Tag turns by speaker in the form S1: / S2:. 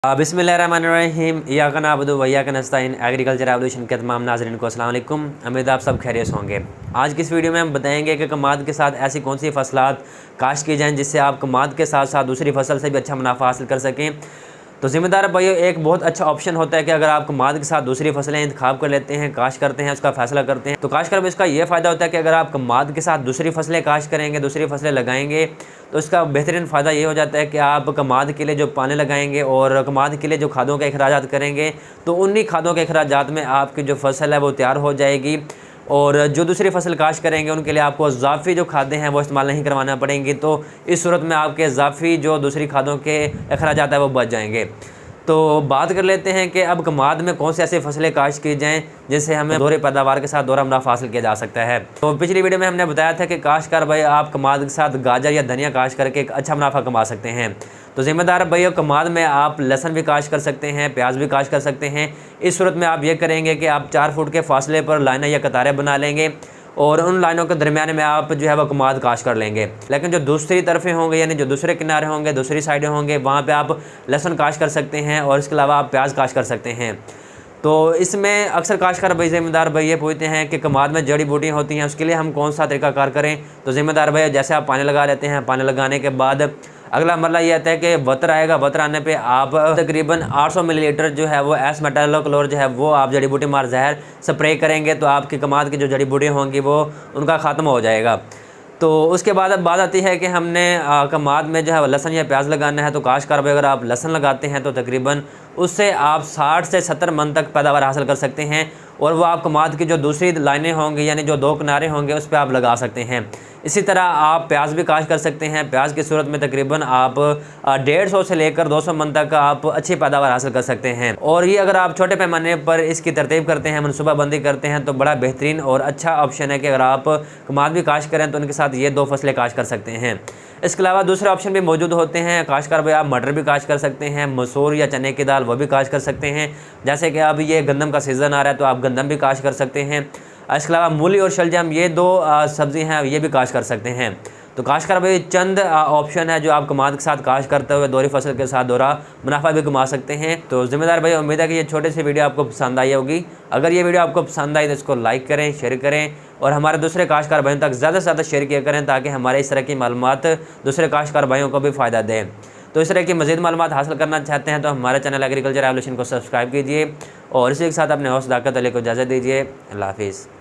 S1: बिस्मिल्लाहिर्रहमानिर्रहीम इय्याका नअबुदु व इय्याका नस्तईन। Agriculture revolution के तमाम नाज़रीन को अस्सलाम वालेकुम। उम्मीद आप सब खैरियत होंगे। आज की इस वीडियो में हम बताएंगे कि कमाद के साथ ऐसी कौन सी फसलात काश्त की जाएँ जिससे आप कमाद के साथ साथ दूसरी फसल से भी अच्छा मुनाफा हासिल कर सकें। तो ज़िम्मेदार भाइयों, एक बहुत अच्छा ऑप्शन होता है कि अगर आप कमाद के साथ दूसरी फसलें इंतखाब कर लेते हैं, काश्त करते हैं, उसका फैसला करते हैं, तो काश्त करने में इसका ये फ़ायदा होता है कि अगर आप कमाद के साथ दूसरी फसलें काश्त करेंगे, दूसरी फसलें लगाएंगे, तो इसका बेहतरीन फ़ायदा ये हो जाता है कि आप कमाद के लिए जो पानी लगाएंगे और कमाद के लिए जो खादों के अखराजात करेंगे, तो उन्हीं खादों के अखराजात में आपकी जो फसल है वो तैयार हो जाएगी। और जो दूसरी फसल काश्त करेंगे उनके लिए आपको इज़ाफ़ी जो खादें हैं वो इस्तेमाल नहीं करवाना पड़ेंगी। तो इस सूरत में आपके इज़ाफ़ी जो दूसरी खादों के अखराजात है वो बच जाएंगे। तो बात कर लेते हैं कि अब कमाद में कौन सी ऐसी फसलें काश्त की जाएँ जिससे हमें दोहरे पैदावार के साथ दोहरा मुनाफा हासिल किया जा सकता है। तो पिछली वीडियो में हमने बताया था कि काश्तकार भाई आप कमाद के साथ गाजर या धनिया काश्त करके एक अच्छा मुनाफा कमा सकते हैं। तो ज़िम्मेदार भैया, कमाद में आप लहसन भी काश्त कर सकते हैं, प्याज भी काश्त कर सकते हैं। इस सूरत में आप ये करेंगे कि आप 4 फुट के फासले पर लाइनें या कतारें बना लेंगे और उन लाइनों के दरमियान में आप जो है वो कमाद काश्त कर लेंगे। लेकिन जो दूसरी तरफें होंगे यानी जो दूसरे किनारे होंगे, दूसरी साइडें होंगे, वहाँ पे आप लहसुन काश्त कर सकते हैं और इसके अलावा आप प्याज काश्त कर सकते हैं। तो इसमें अक्सर काश्तकार भाई ज़िम्मेदार भाई ये पूछते हैं कि कमाद में जड़ी बूटियाँ होती हैं, उसके लिए हम कौन सा तरीकाकार करें। तो ज़िम्मेदार भाई, जैसे आप पानी लगा लेते हैं, पानी लगाने के बाद अगला मरला ये आता है कि वतर आएगा। वतर आने पे आप तकरीबन 800 मिलीलीटर जो है वो एस मेटालोक्लोर जो है वो आप जड़ी बूटी मार जहर स्प्रे करेंगे, तो आपकी कमाद की जो जड़ी बूटियाँ होंगी वो उनका ख़त्म हो जाएगा। तो उसके बाद अब बात आती है कि हमने कमाद में जो है लहसन या प्याज लगाना है। तो काश्तकार भाई, अगर आप लहसन लगाते हैं तो तकरीबन उससे आप 60 से 70 मन तक पैदावार हासिल कर सकते हैं और वो आप कमाद की जो दूसरी लाइनें होंगी यानी जो 2 किनारे होंगे उस पर आप लगा सकते हैं। इसी तरह आप प्याज भी काश्त कर सकते हैं। प्याज की सूरत में तकरीबन आप 150 से लेकर 200 मन तक आप अच्छी पैदावार हासिल कर सकते हैं। और ये अगर आप छोटे पैमाने पर इसकी तरतीब करते हैं, मनसूबाबंदी करते हैं, तो बड़ा बेहतरीन और अच्छा ऑप्शन है कि अगर आप कमाद भी काश्त करें तो उनके साथ ये 2 फसलें काश्त कर सकते हैं। इसके अलावा दूसरे ऑप्शन भी मौजूद होते हैं। काश्तकार भाई, आप मटर भी काश्त कर सकते हैं, मसूर या चने की दाल वो भी काश्त कर सकते हैं। जैसे कि अब ये गंदम का सीज़न आ रहा है तो आप गंदम भी काश्त कर सकते हैं। इसके अलावा मूली और शलजम ये 2 सब्ज़ी हैं, ये भी काश्त कर सकते हैं। तो काश्तकार भाई, चंद ऑप्शन है जो आप कमाद के साथ काश्त करते हुए दोहरी फसल के साथ दोहरा मुनाफा भी कमा सकते हैं। तो ज़िम्मेदार भाई, उम्मीद है कि ये छोटी सी वीडियो आपको पसंद आई होगी। अगर ये वीडियो आपको पसंद आई तो इसको लाइक करें, शेयर करें और हमारे दूसरे काश्तकार भाइयों तक ज़्यादा से ज़्यादा शेयर किया करें ताकि हमारे इस तरह की मालूमात दूसरे काश्तकार भाइयों को भी फ़ायदा दें। तो इस तरह की मज़ीद मालूमात हासिल करना चाहते हैं तो हमारे चैनल एग्रीकल्चर रेवोल्यूशन को सब्सक्राइब कीजिए और इसी के साथ अपने होस्ट दाकत अली को इजाज़त दीजिए। अल्लाह हाफिज़।